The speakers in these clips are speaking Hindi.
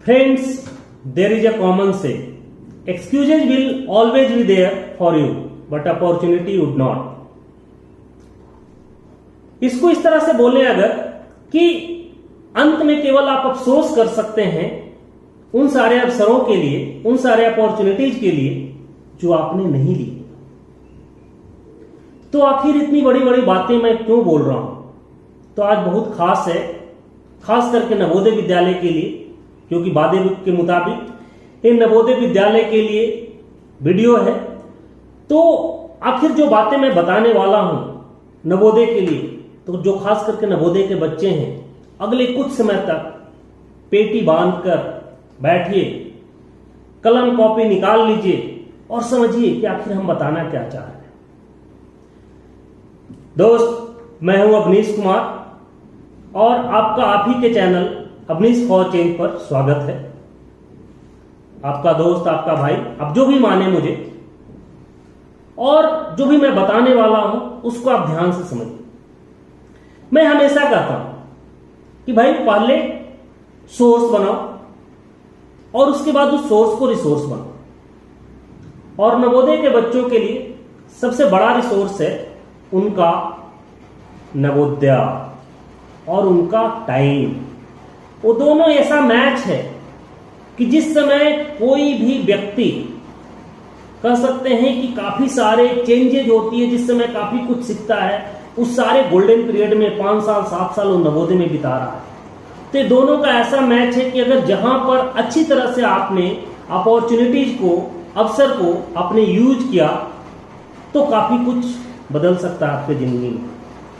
Friends, there is a common say. Excuses will always be there for you, but opportunity would not. इसको इस तरह से बोले अगर कि अंत में केवल आप अफसोस कर सकते हैं उन सारे अवसरों के लिए, उन सारे अपॉर्चुनिटीज के लिए जो आपने नहीं ली। तो आखिर इतनी बड़ी बड़ी बातें मैं क्यों बोल रहा हूं? तो आज बहुत खास है, खास करके नवोदय विद्यालय के लिए, क्योंकि वादे के मुताबिक ये नवोदय विद्यालय के लिए वीडियो है। तो आखिर जो बातें मैं बताने वाला हूं नवोदय के लिए, तो जो खास करके नवोदय के बच्चे हैं, अगले कुछ समय तक पेटी बांधकर बैठिए, कलम कॉपी निकाल लीजिए और समझिए कि आखिर हम बताना क्या चाह रहे हैं। दोस्त, मैं हूं अवनीश कुमार और आपका आप ही के चैनल अवनीश फॉर चेंज पर स्वागत है। आपका दोस्त, आपका भाई, अब जो भी माने मुझे, और जो भी मैं बताने वाला हूं उसको आप ध्यान से समझिए। मैं हमेशा कहता हूं कि भाई पहले सोर्स बनाओ और उसके बाद उस सोर्स को रिसोर्स बनाओ। और नवोदय के बच्चों के लिए सबसे बड़ा रिसोर्स है उनका नवोदय और उनका टाइम। वो दोनों ऐसा मैच है कि जिस समय कोई भी व्यक्ति कह सकते हैं कि काफी सारे चेंजेज होती है, जिस समय काफी कुछ सीखता है, उस सारे गोल्डन पीरियड में 5 साल 7 साल वो नवोदय में बिता रहा है। तो ये दोनों का ऐसा मैच है कि अगर जहां पर अच्छी तरह से आपने अपॉर्चुनिटीज को, अवसर को आपने यूज किया, तो काफी कुछ बदल सकता है आपके जिंदगी में,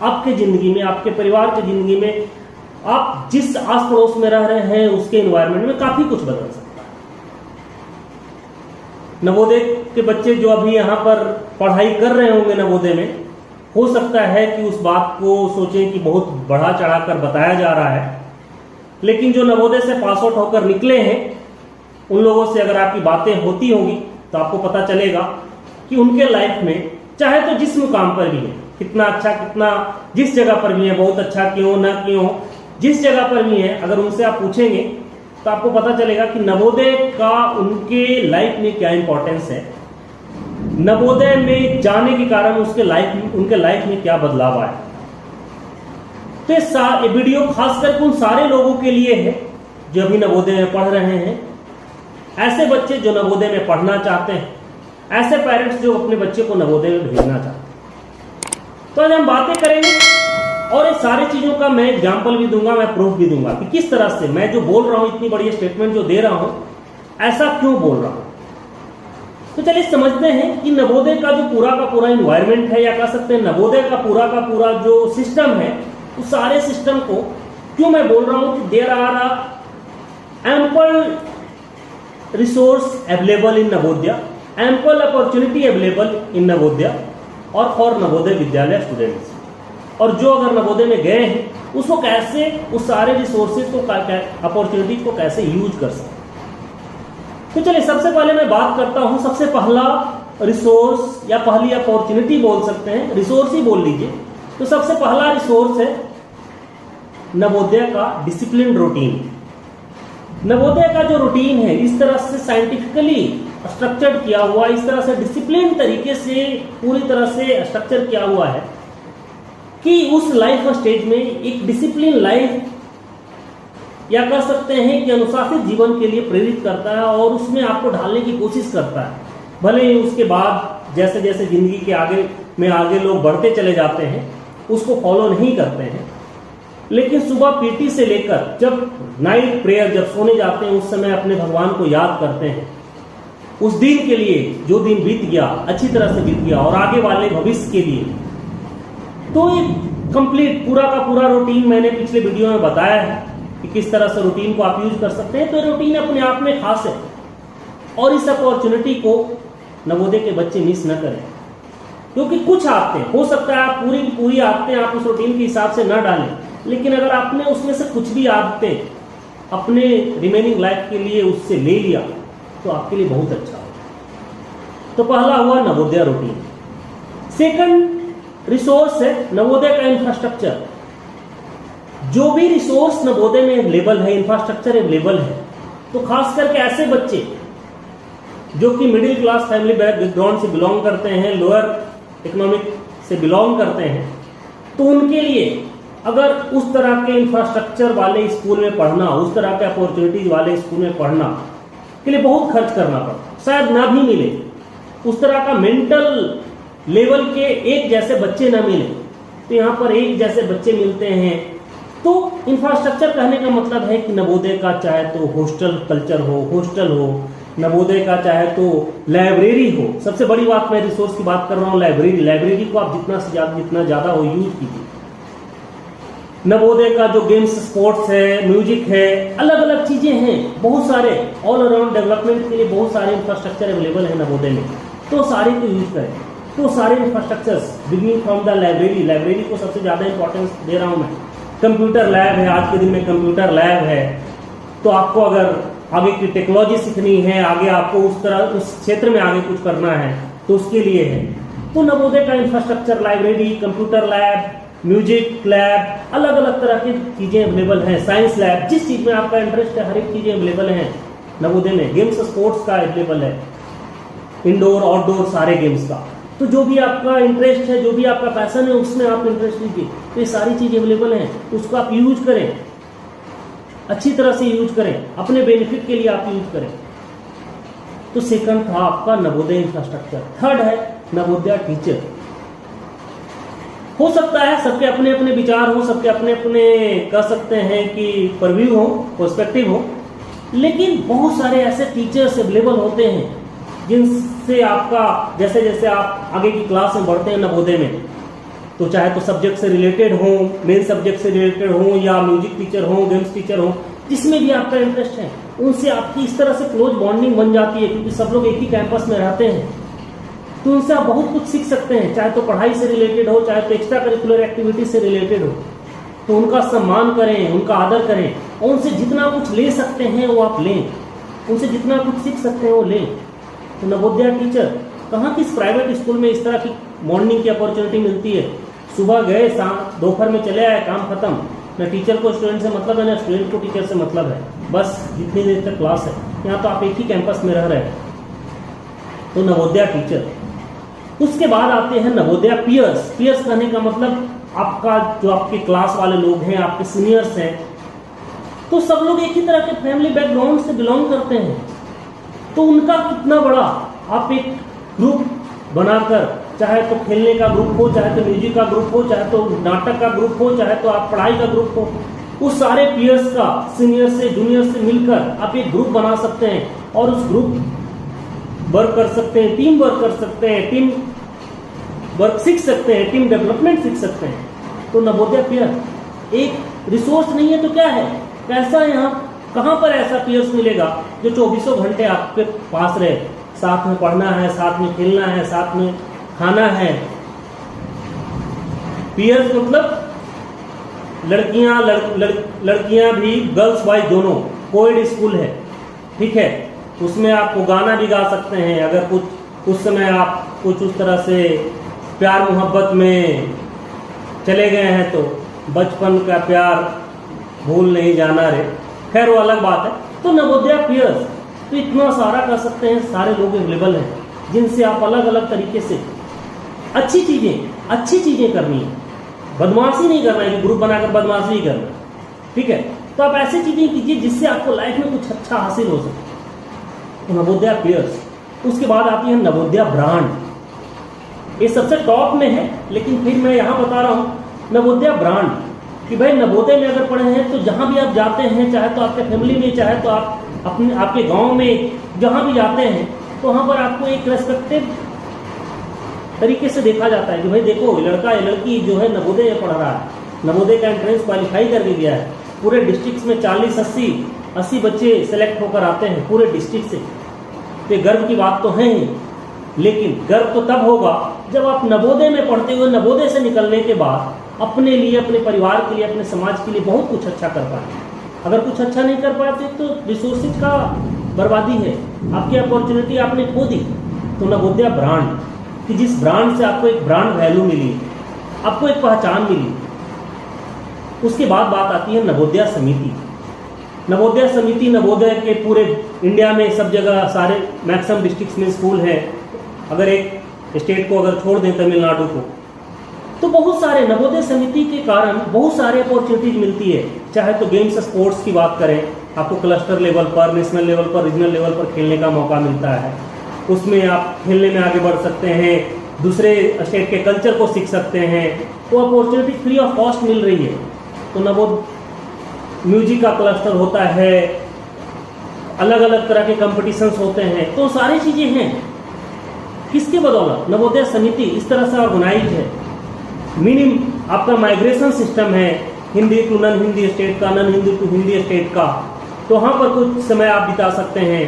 आपके जिंदगी में, आपके परिवार की जिंदगी में, आप जिस आस पड़ोस में रह रहे हैं उसके एनवायरनमेंट में काफी कुछ बदल सकता है। नवोदय के बच्चे जो अभी यहाँ पर पढ़ाई कर रहे होंगे नवोदय में, हो सकता है कि उस बात को सोचें कि बहुत बढ़ा चढ़ाकर बताया जा रहा है, लेकिन जो नवोदय से पास आउट होकर निकले हैं उन लोगों से अगर आपकी बातें होती होंगी तो आपको पता चलेगा कि उनके लाइफ में चाहे तो जिस मुकाम पर भी है, कितना अच्छा, कितना जिस जगह पर भी है, बहुत अच्छा क्यों ना क्यों, जिस जगह पर भी है, अगर उनसे आप पूछेंगे तो आपको पता चलेगा कि नवोदय का उनके लाइफ में क्या इंपॉर्टेंस है, नवोदय में जाने के कारण उनके लाइफ में क्या बदलाव आया। तो ये वीडियो खास करके उन सारे लोगों के लिए है जो अभी नवोदय में पढ़ रहे हैं, ऐसे बच्चे जो नवोदय में पढ़ना चाहते हैं, ऐसे पेरेंट्स जो अपने बच्चे को नवोदय में भेजना चाहते हैं। तो आज हम बातें करेंगे और इस सारी चीजों का मैं एग्जाम्पल भी दूंगा, मैं प्रूफ भी दूंगा कि किस तरह से मैं जो बोल रहा हूं, इतनी बड़ी स्टेटमेंट जो दे रहा हूं, ऐसा क्यों बोल रहा हूं। तो चलिए समझते हैं कि नवोदय का जो पूरा का पूरा इन्वायरमेंट है, या कह सकते हैं नवोदय का पूरा जो सिस्टम है, उस सारे सिस्टम को क्यों मैं बोल रहा हूं कि there are ample resource available in Navodaya, ample opportunity available in Navodaya और फॉर नवोदय विद्यालय स्टूडेंट्स। और जो अगर नवोदय में गए हैं उसको कैसे, उस सारे रिसोर्सेज को, अपॉर्चुनिटीज को कैसे यूज कर सकते। तो चलिए सबसे पहले मैं बात करता हूं, सबसे पहला रिसोर्स या पहली अपॉर्चुनिटी बोल सकते हैं, रिसोर्स ही बोल लीजिए। तो सबसे पहला रिसोर्स है नवोदय का डिसिप्लिन रूटीन। नवोदय का जो रूटीन है, इस तरह से साइंटिफिकली स्ट्रक्चर्ड किया हुआ, इस तरह से डिसिप्लिन तरीके से पूरी तरह से स्ट्रक्चर किया हुआ है कि उस लाइफ स्टेज में एक डिसिप्लिन लाइफ, या कह सकते हैं कि अनुशासित जीवन के लिए प्रेरित करता है और उसमें आपको ढालने की कोशिश करता है। भले ही उसके बाद जैसे जैसे जिंदगी के आगे लोग बढ़ते चले जाते हैं उसको फॉलो नहीं करते हैं, लेकिन सुबह पीटी से लेकर जब नाइट प्रेयर, जब सोने जाते हैं, उस समय अपने भगवान को याद करते हैं, उस दिन के लिए जो दिन बीत गया अच्छी तरह से बीत गया और आगे वाले भविष्य के लिए। तो ये कंप्लीट पूरा का पूरा रूटीन मैंने पिछले वीडियो में बताया है कि किस तरह से रूटीन को आप यूज कर सकते हैं। तो रूटीन अपने आप में खास है और इस अपॉर्चुनिटी को नवोदय के बच्चे मिस न करें, क्योंकि कुछ आदतें हो सकता है आप पूरी आदतें आप उस रूटीन के हिसाब से न डालें, लेकिन अगर आपने उसमें से कुछ भी आदतें अपने रिमेनिंग लाइफ के लिए उससे ले लिया तो आपके लिए बहुत अच्छा होगा। तो पहला हुआ नवोदय रूटीन। सेकंड रिसोर्स है नवोदय का इंफ्रास्ट्रक्चर। जो भी रिसोर्स नवोदय में अवेलेबल है, इंफ्रास्ट्रक्चर अवेलेबल है, तो खास करके ऐसे बच्चे जो कि मिडिल क्लास फैमिली बैकग्राउंड से बिलोंग करते हैं, लोअर इकोनॉमिक से बिलोंग करते हैं, तो उनके लिए अगर उस तरह के इंफ्रास्ट्रक्चर वाले स्कूल में पढ़ना, उस तरह के अपॉर्चुनिटीज वाले स्कूल में पढ़ना के लिए बहुत खर्च करना पड़ता, शायद ना भी मिले, उस तरह का मेंटल लेवल के एक जैसे बच्चे ना मिले, तो यहाँ पर एक जैसे बच्चे मिलते हैं। तो इंफ्रास्ट्रक्चर कहने का मतलब है कि नवोदय का चाहे तो हॉस्टल कल्चर हो, हॉस्टल हो, नवोदय का चाहे तो लाइब्रेरी हो। सबसे बड़ी बात, मैं रिसोर्स की बात कर रहा हूँ, लाइब्रेरी को आप जितना ज्यादा हो यूज कीजिए। नवोदय का जो गेम्स, स्पोर्ट्स है, म्यूजिक है, अलग अलग चीजें हैं, बहुत सारे ऑल अराउंड डेवलपमेंट के लिए बहुत सारे इंफ्रास्ट्रक्चर अवेलेबल है नवोदय में, तो सारे को यूज करें। तो सारे infrastructures beginning from the library को सबसे ज्यादा इंपॉर्टेंस दे रहा हूं मैं। कंप्यूटर लैब है, आज के दिन में कंप्यूटर लैब है, तो आपको अगर आगे की टेक्नोलॉजी सीखनी है, आगे आपको उस क्षेत्र में आगे कुछ करना है, तो उसके लिए है। तो नवोदय का infrastructure, library, computer lab, music lab, अलग अलग तरह की चीजें अवेलेबल हैं, साइंस लैब, जिस चीज में आपका इंटरेस्ट है हर एक चीजें अवेलेबल हैं नवोदय में। गेम्स स्पोर्ट्स का अवेलेबल है, इंडोर आउटडोर सारे गेम्स का। तो जो भी आपका इंटरेस्ट है, जो भी आपका पैशन है, उसमें आप इंटरेस्ट लीजिए, तो ये सारी चीजें अवेलेबल हैं, उसको आप यूज करें, अच्छी तरह से यूज करें, अपने बेनिफिट के लिए आप यूज करें। तो सेकंड था आपका नवोदय इंफ्रास्ट्रक्चर। थर्ड है नवोदय टीचर। हो सकता है सबके अपने अपने विचार हो, सबके अपने अपने कह सकते हैं कि परव्यू हो, पर्सपेक्टिव हो, लेकिन बहुत सारे ऐसे टीचर्स अवेलेबल होते हैं जिनसे आपका जैसे जैसे आप आगे की क्लास में बढ़ते हैं नवोदय में, तो चाहे तो सब्जेक्ट से रिलेटेड हो, मेन सब्जेक्ट से रिलेटेड हो, या म्यूजिक टीचर हो, गेम्स टीचर हो, जिसमें भी आपका इंटरेस्ट है, उनसे आपकी इस तरह से क्लोज बॉन्डिंग बन जाती है, क्योंकि सब लोग एक ही कैंपस में रहते हैं, तो उनसे आप बहुत कुछ सीख सकते हैं, चाहे तो पढ़ाई से रिलेटेड हो, चाहे तो एक्स्ट्रा करिकुलर एक्टिविटी से रिलेटेड हो। तो उनका सम्मान करें, उनका आदर करें, और उनसे जितना कुछ ले सकते हैं वो आप लें, उनसे जितना कुछ सीख सकते हैं वो लें। तो नवोदय टीचर कहाँ किस प्राइवेट स्कूल में इस तरह की मॉर्निंग की अपॉर्चुनिटी मिलती है, सुबह गए, शाम दोपहर में चले आए, काम खत्म। न टीचर को स्टूडेंट से मतलब है, न स्टूडेंट को टीचर से मतलब है, बस जितनी देर तक क्लास है। यहाँ तो आप एक ही कैंपस में रह रहे हैं, तो नवोदय टीचर। उसके बाद आते हैं नवोदय पीयर्स। पीयर्स कहने का मतलब आपका जो आपके क्लास वाले लोग हैं, आपके सीनियर्स हैं, तो सब लोग एक ही तरह के फैमिली बैकग्राउंड से बिलोंग करते हैं, तो उनका कितना बड़ा आप एक ग्रुप बनाकर, चाहे तो खेलने का ग्रुप हो, चाहे तो म्यूजिक का ग्रुप हो, चाहे तो नाटक का ग्रुप हो, चाहे तो आप पढ़ाई का ग्रुप हो, उस सारे पीयर्स का सीनियर से जूनियर से मिलकर आप एक ग्रुप बना सकते हैं और उस ग्रुप वर्क कर सकते हैं, टीम वर्क कर सकते हैं, टीम वर्क सीख सकते हैं, टीम डेवलपमेंट सीख सकते हैं। तो नवोदय पीयर एक रिसोर्स नहीं है तो क्या है, कैसा है, यहाँ कहाँ पर ऐसा पीयर्स मिलेगा जो 24 घंटे आपके पास रहे, साथ में पढ़ना है, साथ में खेलना है, साथ में खाना है। पीयर्स मतलब लड़कियां भी, गर्ल्स बॉयज दोनों, कोएड स्कूल है, ठीक है, उसमें आपको गाना भी गा सकते हैं, अगर कुछ उस समय आप कुछ उस तरह से प्यार मोहब्बत में चले गए हैं तो बचपन का प्यार भूल नहीं जाना रे, खैर वो अलग बात है। तो नवोदय पीयर्स तो इतना सारा कर सकते हैं, सारे लोग अवेलेबल हैं जिनसे आप अलग अलग तरीके से अच्छी चीजें करनी है, बदमाशी नहीं करना है कि ग्रुप बनाकर बदमाशी नहीं करना, ठीक है। तो आप ऐसी चीजें कीजिए जिससे आपको लाइफ में कुछ अच्छा हासिल हो सके। तो नवोदय पीयर्स। उसके बाद आती है नवोदय ब्रांड, ये सबसे टॉप में है, लेकिन फिर मैं यहाँ बता रहा हूँ नवोदय ब्रांड कि भाई नवोदय में अगर पढ़े हैं तो जहाँ भी आप जाते हैं, चाहे तो आपके फैमिली में, चाहे तो आप अपने आपके गांव में, जहाँ भी जाते हैं, तो वहाँ पर आपको एक रेस्पेक्टेड तरीके से देखा जाता है कि भाई देखो लड़का या लड़की जो है नवोदय में पढ़ रहा है, नवोदय का एंट्रेंस क्वालिफाई करके गया है, पूरे डिस्ट्रिक्ट में 40-80 बच्चे सेलेक्ट होकर आते हैं पूरे डिस्ट्रिक्ट से। तो गर्व की बात तो है ही, लेकिन गर्व तो तब होगा जब आप नवोदय में पढ़ते हुए, नवोदय से निकलने के बाद अपने लिए, अपने परिवार के लिए, अपने समाज के लिए बहुत कुछ अच्छा कर पाए। अगर कुछ अच्छा नहीं कर पाते तो रिसोर्सेज का बर्बादी है, आपकी अपॉर्चुनिटी आपने खो दी। तो नवोदय ब्रांड कि जिस ब्रांड से आपको एक ब्रांड वैल्यू मिली, आपको एक पहचान मिली। उसके बाद बात आती है नवोदय समिति। नवोदय समिति, नवोदय के पूरे इंडिया में सब जगह सारे मैक्सिमम डिस्ट्रिक्ट्स में स्कूल है। अगर एक स्टेट को अगर छोड़ दें तमिलनाडु को, तो बहुत सारे नवोदय समिति के कारण बहुत सारे अपॉर्चुनिटीज मिलती है। चाहे तो गेम्स स्पोर्ट्स की बात करें, आपको क्लस्टर लेवल पर, नेशनल लेवल पर, रीजनल लेवल पर खेलने का मौका मिलता है। उसमें आप खेलने में आगे बढ़ सकते हैं, दूसरे स्टेट के कल्चर को सीख सकते हैं। तो अपॉर्चुनिटी फ्री ऑफ कॉस्ट मिल रही है। तो नवोदय म्यूजिक का क्लस्टर होता है, अलग अलग तरह के कंपटीशंस होते हैं, तो सारी चीज़ें हैं। किसके बदौलत? नवोदय समिति इस तरह से ऑर्गेनाइज है। मिनिमम आपका माइग्रेशन सिस्टम है, Hindi to non Hindi state का, non Hindi to Hindi state का। तो वहाँ पर कुछ समय आप बिता सकते हैं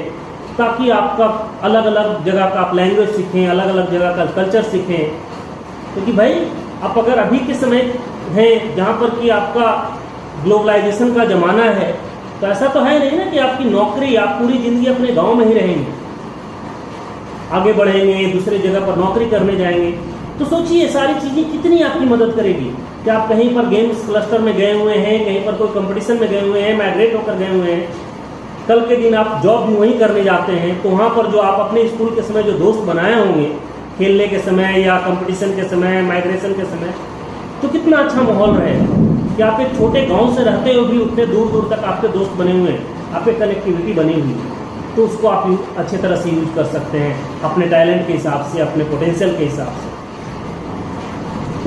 ताकि आपका अलग अलग जगह का आप लैंग्वेज सीखें, अलग अलग जगह का कल्चर सीखें। क्योंकि भाई आप अगर अभी के समय हैं जहाँ पर कि आपका ग्लोबलाइजेशन का ज़माना है, तो ऐसा तो है नहीं ना कि आपकी नौकरी, आप पूरी ज़िंदगी अपने गांव में ही रहेंगे, आगे बढ़ेंगे, दूसरे जगह पर नौकरी करने जाएंगे। तो सोचिए सारी चीज़ें कितनी आपकी मदद करेगी कि आप कहीं पर गेम्स क्लस्टर में गए हुए हैं, कहीं पर कोई कंपटीशन में गए हुए हैं, माइग्रेट होकर गए हुए हैं, कल के दिन आप जॉब भी वहीं करने जाते हैं। तो वहाँ पर जो आप अपने स्कूल के समय जो दोस्त बनाए होंगे, खेलने के समय या कंपटीशन के समय, माइग्रेशन के समय, तो कितना अच्छा माहौल रहे कि आप एक छोटे गांव से रहते हुए भी उतने दूर दूर तक आपके दोस्त बने हुए हैं, आपके कनेक्टिविटी बनी हुई है। तो उसको आप अच्छे तरह से यूज कर सकते हैं अपने टैलेंट के हिसाब से, अपने पोटेंशियल के हिसाब से।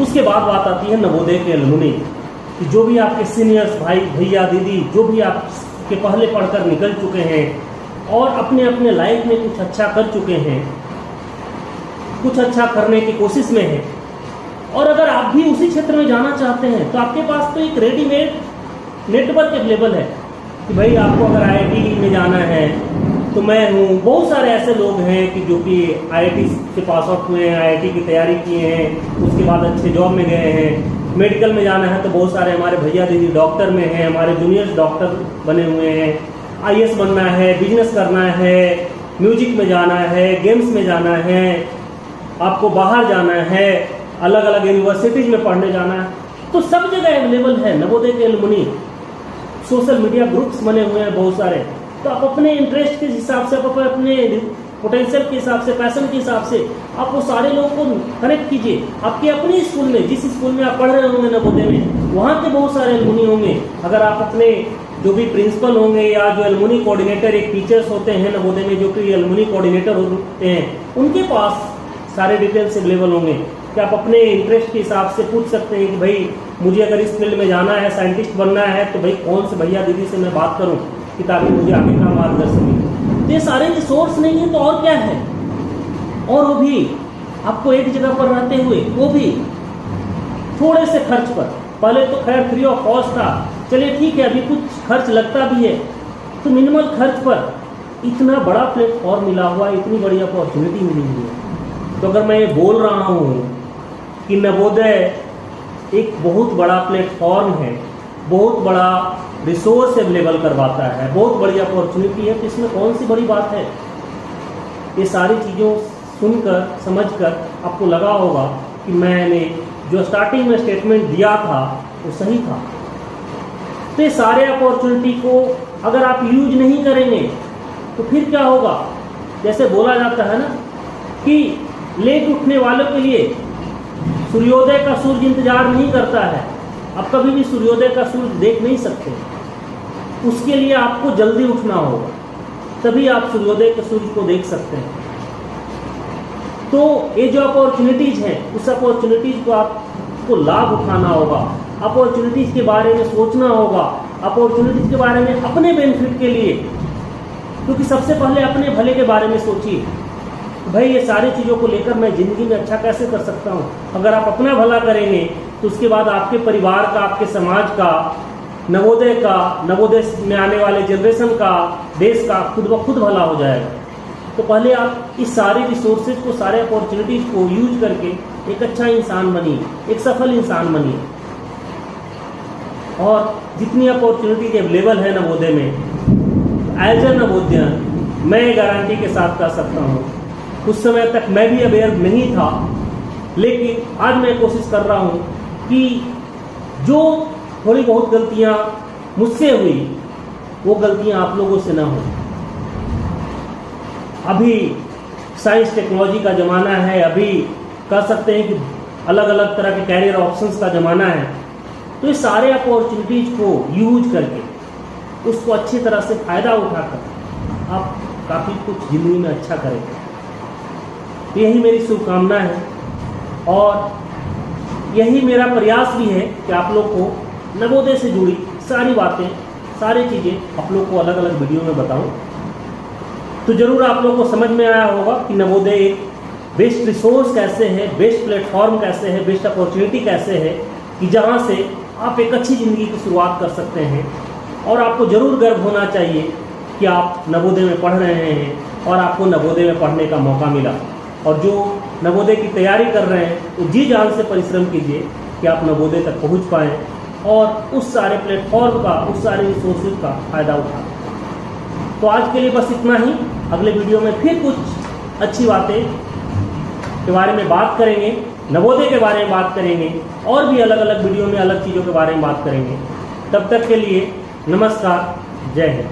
उसके बाद बात आती है नवोदय के एलुमनी कि जो भी आपके सीनियर्स, भाई भैया दीदी, जो भी आपके पहले पढ़कर निकल चुके हैं और अपने अपने लाइफ में कुछ अच्छा कर चुके हैं, कुछ अच्छा करने की कोशिश में हैं, और अगर आप भी उसी क्षेत्र में जाना चाहते हैं तो आपके पास तो एक रेडीमेड नेटवर्क अवेलेबल है कि भाई आपको अगर IIT में जाना है तो मैं हूँ। बहुत सारे ऐसे लोग हैं कि जो कि IIT से पास आउट हुए हैं, IIT की तैयारी किए हैं, उसके बाद अच्छे जॉब में गए हैं। मेडिकल में जाना है तो बहुत सारे हमारे भैया दीदी डॉक्टर में हैं, हमारे जूनियर्स डॉक्टर बने हुए हैं। IAS बनना है, बिजनेस करना है, म्यूजिक में जाना है, गेम्स में जाना है, आपको बाहर जाना है, अलग अलग यूनिवर्सिटीज में पढ़ने जाना है, तो सब जगह अवेलेबल है नवोदय के एलुमनी। सोशल मीडिया ग्रुप्स बने हुए हैं बहुत सारे। तो आप अपने इंटरेस्ट के हिसाब से, आप अपने पोटेंशियल के हिसाब से, पैशन के हिसाब से आप वो सारे लोगों को कनेक्ट कीजिए। आपके अपने स्कूल में, जिस स्कूल में आप पढ़ रहे होंगे नवोदय में, वहाँ के बहुत सारे एलुमनी होंगे। अगर आप अपने जो भी प्रिंसिपल होंगे या जो एलुमनी कोऑर्डिनेटर, एक टीचर्स होते हैं नवोदय में जो कि एलुमनी कोऑर्डिनेटर होते हैं, उनके पास सारे डिटेल्स अवेलेबल होंगे कि आप अपने इंटरेस्ट के हिसाब से पूछ सकते हैं कि भाई मुझे अगर इस फील्ड में जाना है, साइंटिस्ट बनना है, तो भाई कौन से भैया दीदी से मैं बात करूं कि ताकि मुझे आगे का मार्गदर्शन मिले। तो ये सारे रिसोर्स नहीं है तो और क्या है? और वो भी आपको एक जगह पर रहते हुए, वो भी थोड़े से खर्च पर। पहले तो खैर फ्री ऑफ कॉस्ट था, चलिए ठीक है, अभी कुछ खर्च लगता भी है, तो मिनिमल खर्च पर इतना बड़ा प्लेटफॉर्म मिला हुआ, इतनी बड़ी अपॉर्चुनिटी मिली हुई है। तो अगर मैं ये बोल रहा हूँ कि नवोदय एक बहुत बड़ा प्लेटफॉर्म है, बहुत बड़ा रिसोर्स अवेलेबल करवाता है, बहुत बड़ी अपॉर्चुनिटी है, तो इसमें कौन सी बड़ी बात है? ये सारी चीज़ों सुनकर, समझकर आपको लगा होगा कि मैंने जो स्टार्टिंग में स्टेटमेंट दिया था वो सही था। तो ये सारे अपॉर्चुनिटी को अगर आप यूज नहीं करेंगे तो फिर क्या होगा? जैसे बोला जाता है ना कि लेट उठने वालों के लिए सूर्योदय का सूरज इंतजार नहीं करता है। आप कभी भी सूर्योदय का सूरज देख नहीं सकते, उसके लिए आपको जल्दी उठना होगा, तभी आप सूर्योदय के सूरज को देख सकते हैं। तो ये जो अपॉर्चुनिटीज हैं, उस अपॉर्चुनिटीज को आपको लाभ उठाना होगा, अपॉर्चुनिटीज के बारे में सोचना होगा, अपॉर्चुनिटीज के बारे में अपने बेनिफिट के लिए, क्योंकि सबसे पहले अपने भले के बारे में सोचिए, भाई ये सारी चीज़ों को लेकर मैं ज़िंदगी में अच्छा कैसे कर सकता हूँ। अगर आप अपना भला करेंगे तो उसके बाद आपके परिवार का, आपके समाज का, नवोदय का, नवोदय में आने वाले जनरेशन का, देश का खुद ब खुद भला हो जाएगा। तो पहले आप इस सारे रिसोर्सेज को, सारे अपॉर्चुनिटीज़ को यूज करके एक अच्छा इंसान बनिए, एक सफल इंसान बनिए। और जितनी अपॉर्चुनिटीज अवेलेबल है नवोदय में, एज ए नवोदयन मैं गारंटी के साथ कह सकता हूँ, उस समय तक मैं भी अवेयर नहीं था, लेकिन आज मैं कोशिश कर रहा हूँ कि जो थोड़ी बहुत गलतियाँ मुझसे हुई वो गलतियां आप लोगों से ना हो। अभी साइंस टेक्नोलॉजी का ज़माना है, अभी कह सकते हैं कि अलग अलग तरह के कैरियर ऑप्शंस का ज़माना है। तो ये सारे अपॉर्चुनिटीज़ को यूज करके उसको अच्छी तरह से फ़ायदा उठाकर आप काफ़ी कुछ ज़िंदगी में अच्छा करेंगे। तो यही मेरी शुभकामना है और यही मेरा प्रयास भी है कि आप लोग को नवोदय से जुड़ी सारी बातें, सारी चीज़ें आप लोग को अलग अलग वीडियो में बताऊं। तो ज़रूर आप लोग को समझ में आया होगा कि नवोदय एक बेस्ट रिसोर्स कैसे है, बेस्ट प्लेटफॉर्म कैसे है, बेस्ट अपॉर्चुनिटी कैसे है कि जहाँ से आप एक अच्छी ज़िंदगी की शुरुआत कर सकते हैं। और आपको ज़रूर गर्व होना चाहिए कि आप नवोदय में पढ़ रहे हैं और आपको नवोदय में पढ़ने का मौका मिला। और जो नवोदय की तैयारी कर रहे हैं तो जी जान से परिश्रम कीजिए कि आप नवोदय तक पहुँच पाएँ और उस सारे प्लेटफॉर्म का, उस सारे रिसोर्सेज का फ़ायदा उठाएं। तो आज के लिए बस इतना ही। अगले वीडियो में फिर कुछ अच्छी बातें के बारे में बात करेंगे, नवोदय के बारे में बात करेंगे और भी अलग अलग वीडियो में अलग चीज़ों के बारे में बात करेंगे। तब तक के लिए नमस्कार, जय हिंद।